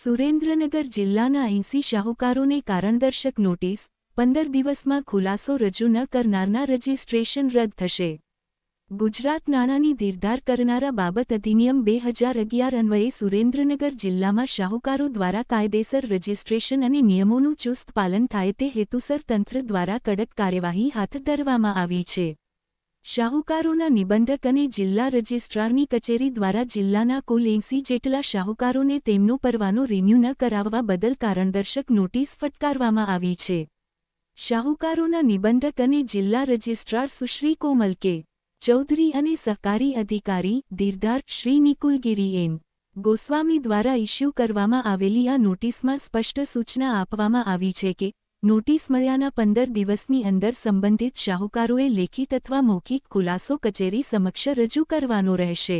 સુરેન્દ્રનગર જિલ્લાના 80 શાહુકારોને કારણદર્શક નોટિસ, 15 દિવસમાં ખુલાસો રજૂ ન કરનારના રજિસ્ટ્રેશન રદ થશે. ગુજરાત નાણાંની ધીરધાર કરનારા બાબત અધિનિયમ 2011 અન્વયે સુરેન્દ્રનગર જિલ્લામાં શાહુકારો દ્વારા કાયદેસર રજિસ્ટ્રેશન અને નિયમોનું ચુસ્ત પાલન થાય તે હેતુસર તંત્ર દ્વારા કડક કાર્યવાહી હાથ ધરવામાં આવી છે. શાહુકારોના નિબંધક અને જિલ્લા રજિસ્ટ્રારની કચેરી દ્વારા જિલ્લાના કુલ 80 જેટલા શાહુકારોને તેમનો પરવાનો રિન્યૂ ન કરાવવા બદલ કારણદર્શક નોટિસ ફટકારવામાં આવી છે. શાહુકારોના નિબંધક અને જિલ્લા રજિસ્ટ્રાર સુશ્રી કોમલ કે. ચૌધરી અને સહકારી અધિકારી ધીરધાર શ્રી નિકુલગીરી એન. ગોસ્વામી દ્વારા ઇસ્યુ કરવામાં આવેલી આ નોટિસમાં સ્પષ્ટ સૂચના આપવામાં આવી છે કે નોટિસ મળ્યાના 15 દિવસની અંદર સંબંધિત શાહુકારોએ લેખિત અથવા મૌખિક ખુલાસો કચેરી સમક્ષ રજૂ કરવાનો રહેશે.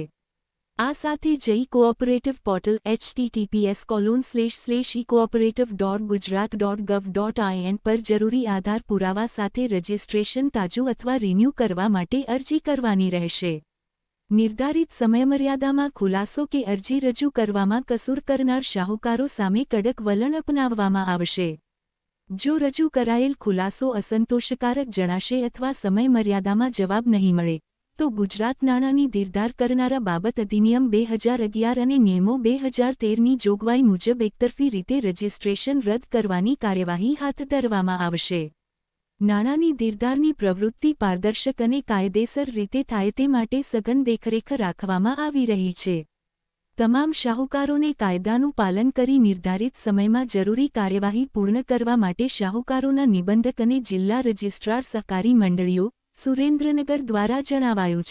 આ સાથે જ ઇકોઓપરેટિવ પોર્ટલ https://ecooperative.gujarat.gov.in પર જરૂરી આધાર પુરાવા સાથે રજિસ્ટ્રેશન તાજું અથવા રિન્યૂ કરવા માટે અરજી કરવાની રહેશે. નિર્ધારિત સમયમર્યાદામાં ખુલાસો કે અરજી રજૂ કરવામાં કસૂર કરનાર શાહુકારો સામે કડક વલણ અપનાવવામાં આવશે. જો રજૂ કરાયેલ ખુલાસો અસંતોષકારક જણાશે અથવા સમયમર્યાદામાં જવાબ નહીં મળે, તો ગુજરાત નાણાંની ધીરધાર કરનારા બાબત અધિનિયમ 2011 અને નિયમો 2013ની જોગવાઈ મુજબ એકતરફી રીતે રજિસ્ટ્રેશન રદ કરવાની કાર્યવાહી હાથ ધરવામાં આવશે. નાણાંની ધીરધારની પ્રવૃત્તિ પારદર્શક અને કાયદેસર રીતે થાય તે માટે સઘન દેખરેખ રાખવામાં આવી રહી છે. તમામ શાહુકારોને કાયદાનું પાલન કરી નિર્ધારિત સમયમાં જરૂરી કાર્યવાહી પૂર્ણ કરવા માટે શાહુકારોના નિબંધક અને જિલ્લા રજિસ્ટ્રાર સહકારી મંડળીઓ, સુરેન્દ્રનગર દ્વારા જણાવાયું છે.